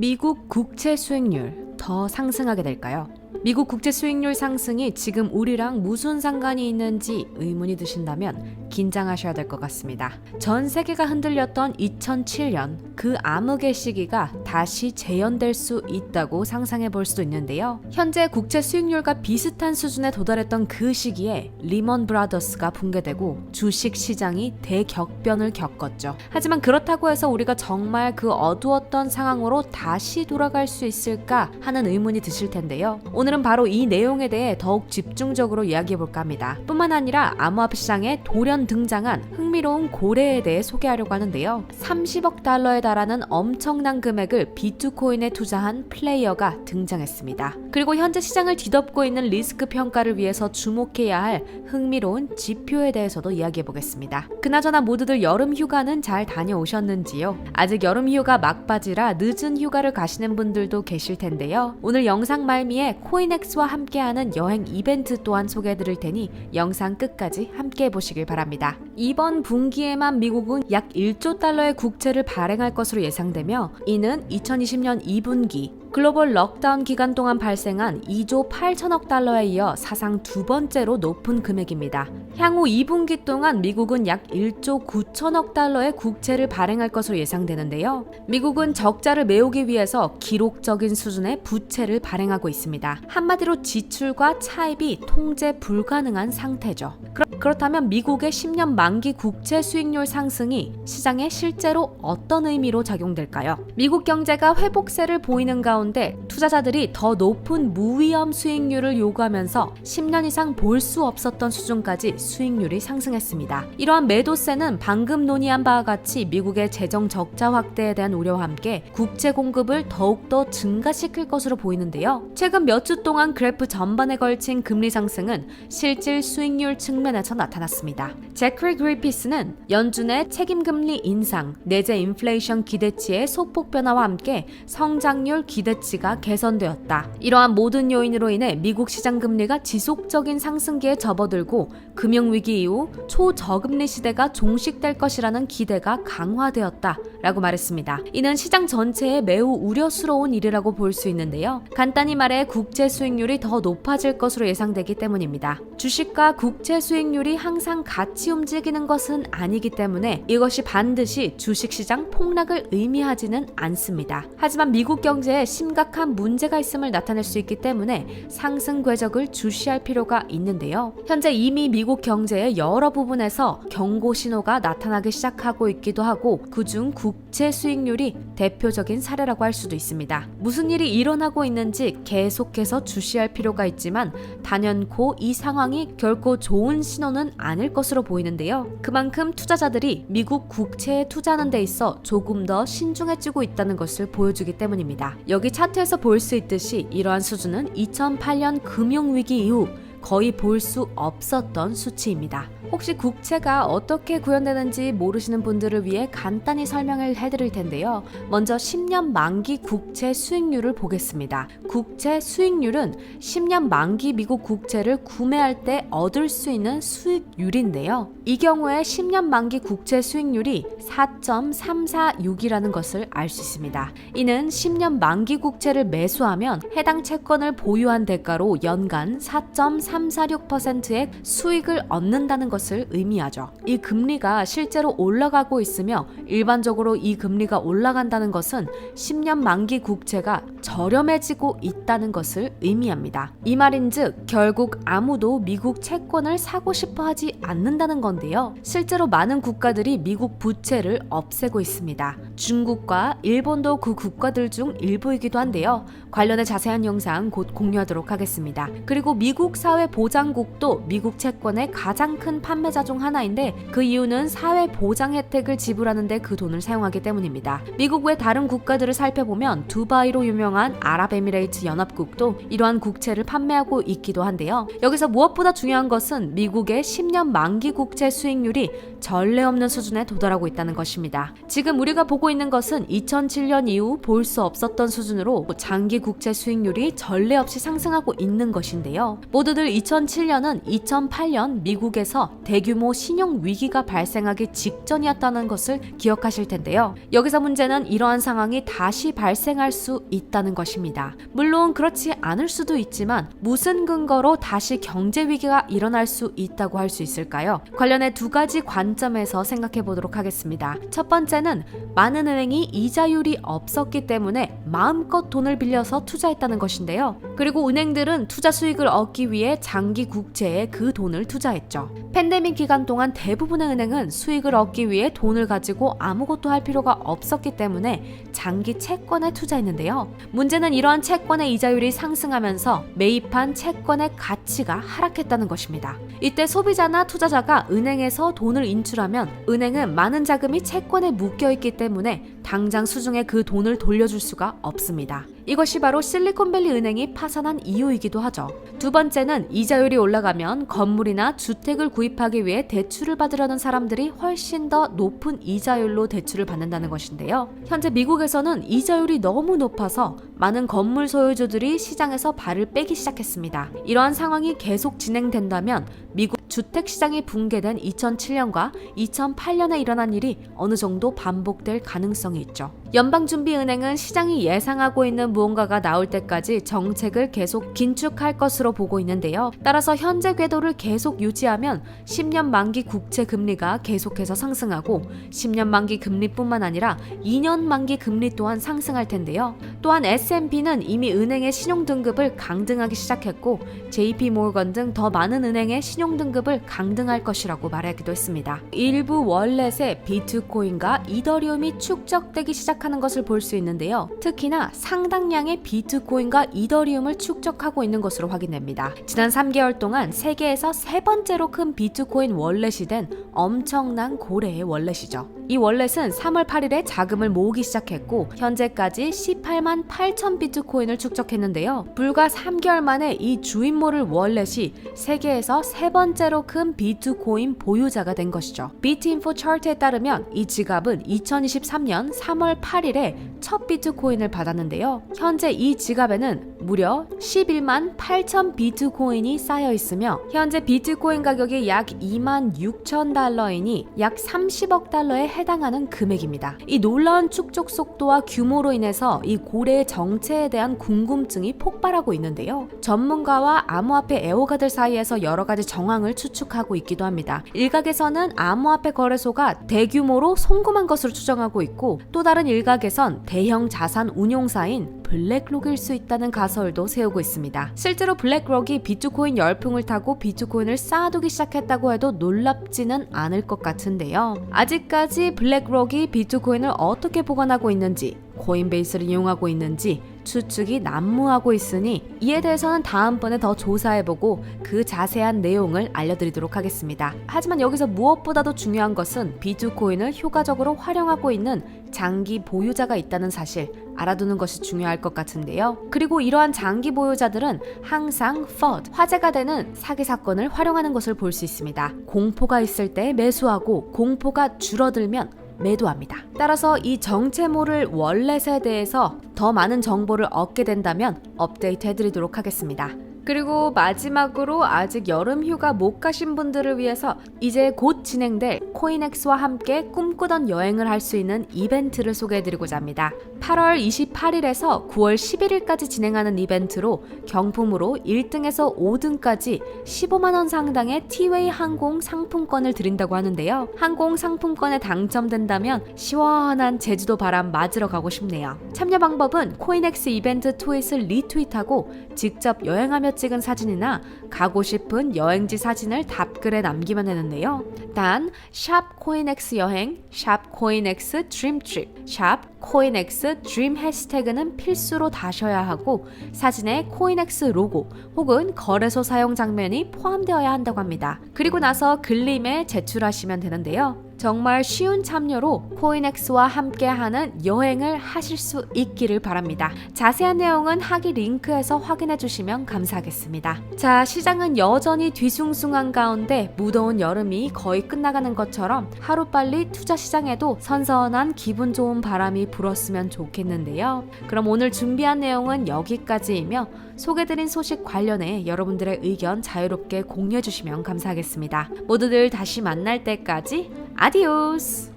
미국 국채 수익률 더 상승하게 될까요? 미국 국채 수익률 상승이 지금 우리랑 무슨 상관이 있는지 의문이 드신다면 긴장하셔야 될 것 같습니다. 전 세계가 흔들렸던 2007년 그 암흑의 시기가 다시 재현될 수 있다고 상상해 볼 수도 있는데요. 현재 국채 수익률과 비슷한 수준에 도달했던 그 시기에 리먼 브라더스가 붕괴되고 주식 시장이 대격변을 겪었죠. 하지만 그렇다고 해서 우리가 정말 그 어두웠던 상황으로 다시 돌아갈 수 있을까 하는 의문이 드실 텐데요. 오늘은 바로 이 내용에 대해 더욱 집중적으로 이야기해볼까 합니다. 뿐만 아니라 암호화폐 시장에 돌연 등장한 흥미로운 고래에 대해 소개하려고 하는데요. 30억 달러에 달하는 엄청난 금액을 비트코인에 투자한 플레이어가 등장했습니다. 그리고 현재 시장을 뒤덮고 있는 리스크 평가를 위해서 주목해야 할 흥미로운 지표에 대해서도 이야기해보겠습니다. 그나저나 모두들 여름 휴가는 잘 다녀오셨는지요? 아직 여름 휴가 막바지라 늦은 휴가를 가시는 분들도 계실 텐데요. 오늘 영상 말미에 코인엑스와 함께하는 여행 이벤트 또한 소개해드릴 테니 영상 끝까지 함께해보시길 바랍니다. 이번 분기에만 미국은 약 1조 달러의 국채를 발행할 것으로 예상되며 이는 2020년 2분기 글로벌 럭다운 기간 동안 발생한 2조 8천억 달러에 이어 사상 두 번째로 높은 금액입니다. 향후 2분기 동안 미국은 약 1조 9천억 달러의 국채를 발행할 것으로 예상되는데요. 미국은 적자를 메우기 위해서 기록적인 수준의 부채를 발행하고 있습니다. 한마디로 지출과 차입이 통제 불가능한 상태죠. 그렇다면 미국의 10년 만기 국채 수익률 상승이 시장에 실제로 어떤 의미로 작용될까요? 미국 경제가 회복세를 보이는 가운데 투자자들이 더 높은 무위험 수익률을 요구하면서 10년 이상 볼 수 없었던 수준까지 수익률이 상승했습니다. 이러한 매도세는 방금 논의한 바와 같이 미국의 재정 적자 확대에 대한 우려와 함께 국채 공급을 더욱더 증가시킬 것으로 보이는데요. 최근 몇 주 동안 그래프 전반에 걸친 금리 상승은 실질 수익률 측면에서 나타났습니다. 제크리 그리피스는 연준의 책임금리 인상, 내재 인플레이션 기대치의 소폭 변화와 함께 성장률 기대치가 개선되었다. 이러한 모든 요인으로 인해 미국 시장 금리가 지속적인 상승기에 접어들고 금융위기 이후 초저금리 시대가 종식될 것이라는 기대가 강화되었다라고 말했습니다. 이는 시장 전체에 매우 우려스러운 일이라고 볼 수 있는데요. 간단히 말해 국채 수익률이 더 높아질 것으로 예상되기 때문입니다. 주식과 국채 수익률이 항상 같이 움직이는 것은 아니기 때문에 이것이 반드시 주식시장 폭락을 의미하지는 않습니다. 하지만 미국 경제에 심각한 문제가 있음을 나타낼 수 있기 때문에 상승 궤적을 주시할 필요가 있는데요. 현재 이미 미국 경제의 여러 부분에서 경고 신호가 나타나기 시작하고 있기도 하고 그중 국채 수익률이 대표적인 사례라고 할 수도 있습니다. 무슨 일이 일어나고 있는지 계속해서 주시할 필요가 있지만 단연코 이 상황이 결코 좋은 신호는 아닐 것으로 보이는데요. 그만큼 투자자들이 미국 국채에 투자하는 데 있어 조금 더 신중해지고 있다는 것을 보여주기 때문입니다. 여기 차트에서 볼 수 있듯이 이러한 수준은 2008년 금융위기 이후 거의 볼 수 없었던 수치입니다. 혹시 국채가 어떻게 구현되는지 모르시는 분들을 위해 간단히 설명을 해드릴 텐데요. 먼저 10년 만기 국채 수익률을 보겠습니다. 국채 수익률은 10년 만기 미국 국채를 구매할 때 얻을 수 있는 수익률인데요. 이 경우에 10년 만기 국채 수익률이 4.346이라는 것을 알 수 있습니다. 이는 10년 만기 국채를 매수하면 해당 채권을 보유한 대가로 연간 4.346%의 수익을 얻는다는 것을 의미하죠. 이 금리가 실제로 올라가고 있으며 일반적으로 이 금리가 올라간다는 것은 10년 만기 국채가 저렴해지고 있다는 것을 의미합니다. 이 말인즉 결국 아무도 미국 채권을 사고 싶어 하지 않는다는 건데요. 실제로 많은 국가들이 미국 부채를 없애고 있습니다. 중국과 일본도 그 국가들 중 일부이기도 한데요. 관련해 자세한 영상 곧 공유하도록 하겠습니다. 그리고 미국 사회보장국도 미국 채권의 가장 큰 판매자 중 하나인데 그 이유는 사회보장 혜택을 지불하는데 그 돈을 사용하기 때문입니다. 미국 외 다른 국가들을 살펴보면 두바이로 유명한 아랍에미레이트 연합국도 이러한 국채를 판매하고 있기도 한데요. 여기서 무엇보다 중요한 것은 미국의 10년 만기 국채 수익률이 전례 없는 수준에 도달하고 있다는 것입니다. 지금 우리가 보고 있는 것은 2007년 이후 볼 수 없었던 수준으로 장기 국채 수익률이 전례 없이 상승하고 있는 것인데요. 모두들 2007년은 2008년 미국에서 대규모 신용 위기가 발생하기 직전이었다는 것을 기억하실 텐데요. 여기서 문제는 이러한 상황이 다시 발생할 수 있다는 것입니다. 물론 그렇지 않을 수도 있지만 무슨 근거로 다시 경제 위기가 일어날 수 있다고 할 수 있을까요? 관련해 두 가지 관점에서 생각해 보도록 하겠습니다. 첫 번째는 많은 은행이 이자율이 없었기 때문에 마음껏 돈을 빌려서 투자했다는 것인데요. 그리고 은행들은 투자 수익을 얻기 위해 장기 국채에 그 돈을 투자했죠. 팬데믹 기간 동안 대부분의 은행은 수익을 얻기 위해 돈을 가지고 아무것도 할 필요가 없었기 때문에 장기 채권에 투자했는데요. 문제는 이러한 채권의 이자율이 상승하면서 매입한 채권의 가치가 하락했다는 것입니다. 이때 소비자나 투자자가 은행에서 돈을 인출하면 은행은 많은 자금이 채권에 묶여있기 때문에 당장 수중에 그 돈을 돌려줄 수가 없습니다. 이것이 바로 실리콘밸리 은행이 파산한 이유이기도 하죠. 두 번째는 이자율이 올라가면 건물이나 주택을 구입하기 위해 대출을 받으려는 사람들이 훨씬 더 높은 이자율로 대출을 받는다는 것인데요. 현재 미국에서는 이자율이 너무 높아서 많은 건물 소유주들이 시장에서 발을 빼기 시작했습니다. 이러한 상황이 계속 진행된다면 미국 주택시장이 붕괴된 2007년과 2008년에 일어난 일이 어느 정도 반복될 가능성이 있죠. 연방준비은행은 시장이 예상하고 있는 무언가가 나올 때까지 정책을 계속 긴축할 것으로 보고 있는데요. 따라서 현재 궤도를 계속 유지하면 10년 만기 국채 금리가 계속해서 상승하고 10년 만기 금리뿐만 아니라 2년 만기 금리 또한 상승할 텐데요. 또한 S&P는 이미 은행의 신용등급을 강등하기 시작했고 JP모건 등 더 많은 은행의 신용등급을 강등할 것이라고 말하기도 했습니다. 일부 월렛에 비트코인과 이더리움이 축적되기 시작하는 것을 볼 수 있는데요. 특히나 상당량의 비트코인과 이더리움을 축적하고 있는 것으로 확인됩니다. 지난 3개월 동안 세계에서 세 번째로 큰 비트코인 월렛이 된 엄청난 고래의 월렛이죠. 이 월렛은 3월 8일에 자금을 모으기 시작했고 현재까지 18만 8천 비트코인을 축적했는데요. 불과 3개월 만에 이 주인모를 월렛이 세계에서 세 번째로 큰 비트코인 보유자가 된 것이죠. 비트인포 차트에 따르면 이 지갑은 2023년 3월 8일에 첫 비트코인을 받았는데요. 현재 이 지갑에는 무려 11만 8천 비트코인이 쌓여 있으며 현재 비트코인 가격이 약 2만 6천 달러이니 약 30억 달러에 해당하는 금액입니다. 이 놀라운 축적 속도와 규모로 인해서 이 고래의 정체에 대한 궁금증이 폭발하고 있는데요. 전문가와 암호화폐 애호가들 사이에서 여러 가지 정황을 추측하고 있기도 합니다. 일각에서는 암호화폐 거래소가 대규모로 송금한 것으로 추정하고 있고 또 다른 일각에선 대형 자산 운용사인 블랙록일 수 있다는 가설도 세우고 있습니다. 실제로 블랙록이 비트코인 열풍을 타고 비트코인을 쌓아두기 시작했다고 해도 놀랍지는 않을 것 같은데요. 아직까지 블랙록이 비트코인을 어떻게 보관하고 있는지, 코인베이스를 이용하고 있는지 추측이 난무하고 있으니 이에 대해서는 다음번에 더 조사해보고 그 자세한 내용을 알려드리도록 하겠습니다. 하지만 여기서 무엇보다도 중요한 것은 비트코인을 효과적으로 활용하고 있는 장기 보유자가 있다는 사실 알아두는 것이 중요할 것 같은데요. 그리고 이러한 장기 보유자들은 항상 FUD, 화제가 되는 사기 사건을 활용하는 것을 볼 수 있습니다. 공포가 있을 때 매수하고 공포가 줄어들면 매도합니다. 따라서 이 정체모를 월렛에 대해서 더 많은 정보를 얻게 된다면 업데이트 해드리도록 하겠습니다. 그리고 마지막으로 아직 여름 휴가 못 가신 분들을 위해서 이제 곧 진행될 코인엑스와 함께 꿈꾸던 여행을 할 수 있는 이벤트를 소개해드리고자 합니다. 8월 28일에서 9월 11일까지 진행하는 이벤트로 경품으로 1등에서 5등까지 15만원 상당의 티웨이 항공 상품권을 드린다고 하는데요. 항공 상품권에 당첨된다면 시원한 제주도 바람 맞으러 가고 싶네요. 참여 방법은 코인엑스 이벤트 트윗을 리트윗하고 직접 여행하며 찍은 사진이나 가고 싶은 여행지 사진을 답글에 남기면 되는데요. 단 샵 코인엑스 여행, 샵 코인엑스 드림트립, 샵 코인엑스 드림 해시태그는 필수로 다셔야 하고 사진에 코인엑스 로고 혹은 거래소 사용 장면이 포함되어야 한다고 합니다. 그리고 나서 글림에 제출하시면 되는데요. 정말 쉬운 참여로 코인엑스와 함께하는 여행을 하실 수 있기를 바랍니다. 자세한 내용은 하기 링크에서 확인해 주시면 감사하겠습니다. 자, 시장은 여전히 뒤숭숭한 가운데 무더운 여름이 거의 끝나가는 것처럼 하루빨리 투자 시장에도 선선한 기분 좋은 바람이 불었으면 좋겠는데요. 그럼 오늘 준비한 내용은 여기까지이며 소개드린 소식 관련해 여러분들의 의견 자유롭게 공유해 주시면 감사하겠습니다. 모두들 다시 만날 때까지 아디오스!